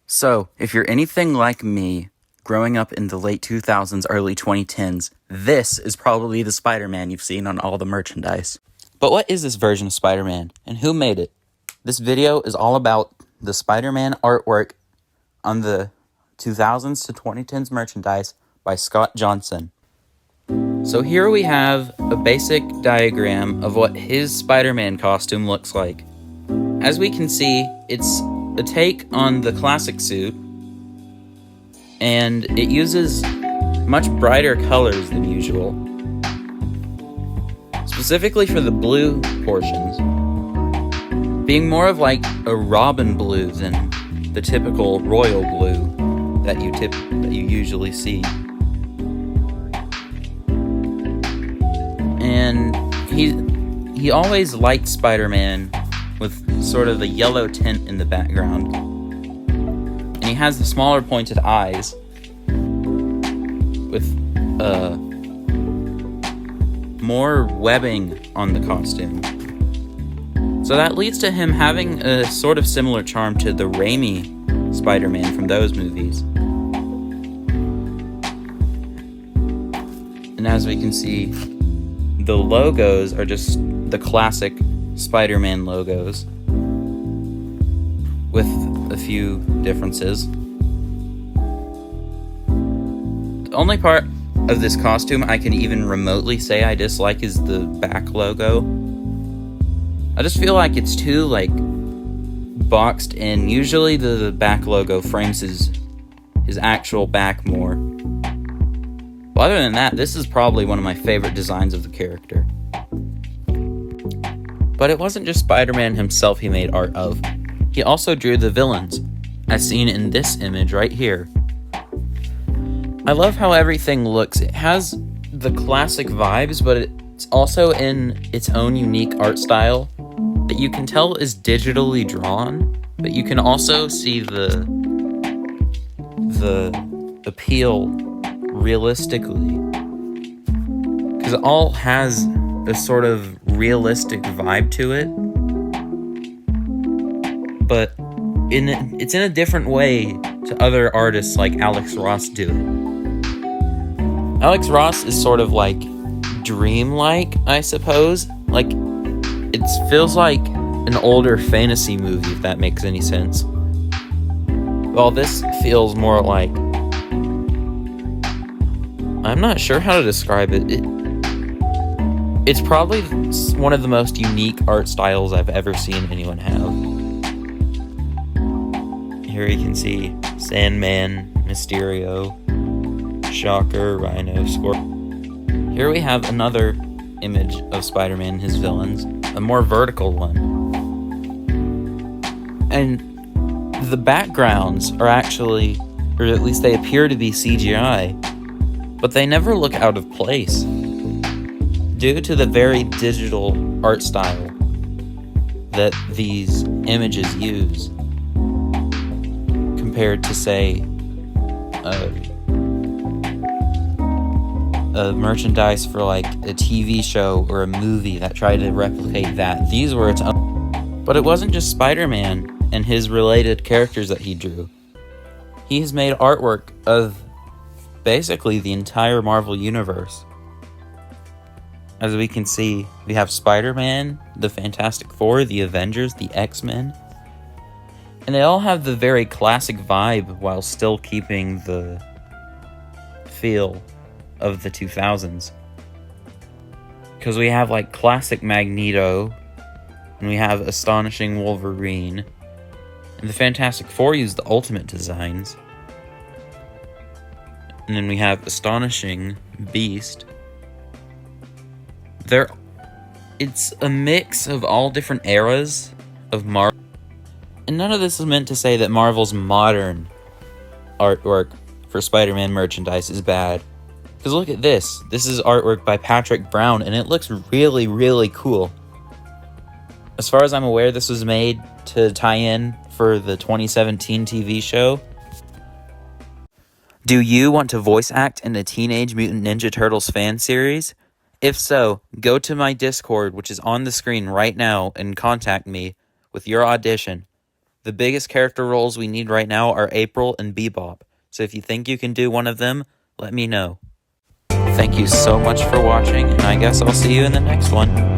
So, if you're anything like me, growing up in the late 2000s, early 2010s, this is probably the Spider-Man you've seen on all the merchandise. But what is this version of Spider-Man, and who made it? This video is all about the Spider-Man artwork on the 2000s to 2010s merchandise by Scott Johnson. So here we have a basic diagram of what his Spider-Man costume looks like. As we can see, it's a take on the classic suit, and it uses much brighter colors than usual, specifically for the blue portions, being more of like a robin blue than the typical royal blue that you usually see. And he always liked Spider-Man with sort of a yellow tint in the background. And he has the smaller pointed eyes with more webbing on the costume. So that leads to him having a sort of similar charm to the Raimi Spider-Man from those movies. And as we can see, the logos are just the classic Spider-Man logos with a few differences. The only part of this costume I can even remotely say I dislike is the back logo. I just feel like it's too boxed in. Usually the back logo frames his actual back more. But other than that, this is probably one of my favorite designs of the character. But it wasn't just Spider-Man himself he made art of. He also drew the villains, as seen in this image right here. I love how everything looks. It has the classic vibes, but it's also in its own unique art style that you can tell is digitally drawn, but you can also see the appeal realistically, because it all has a sort of realistic vibe to it, but it's in a different way to other artists like Alex Ross do it. Alex Ross is sort of like dreamlike, I suppose. Like, it feels like an older fantasy movie, if that makes any sense. Well, this feels more like, I'm not sure how to describe it. It's probably one of the most unique art styles I've ever seen anyone have. Here you can see Sandman, Mysterio, Shocker, Rhino, Scorpion. Here we have another image of Spider-Man and his villains, a more vertical one. And the backgrounds are actually, or at least they appear to be CGI, but they never look out of place due to the very digital art style that these images use compared to, say, a merchandise for like a TV show or a movie that tried to replicate that. These were its own. But it wasn't just Spider-Man and his related characters that he drew. He has made artwork of basically the entire Marvel Universe. As we can see, we have Spider-Man, the Fantastic Four, the Avengers, the X-Men. And they all have the very classic vibe while still keeping the feel of the 2000s. Because we have like classic Magneto, and we have Astonishing Wolverine, and the Fantastic Four use the Ultimate designs. And then we have Astonishing Beast. It's a mix of all different eras of Marvel. And none of this is meant to say that Marvel's modern artwork for Spider-Man merchandise is bad. Because look at this. This is artwork by Patrick Brown, and it looks really, really cool. As far as I'm aware, this was made to tie in for the 2017 TV show. Do you want to voice act in the Teenage Mutant Ninja Turtles fan series? If so, go to my Discord, which is on the screen right now, and contact me with your audition. The biggest character roles we need right now are April and Bebop. So if you think you can do one of them, let me know. Thank you so much for watching, and I guess I'll see you in the next one.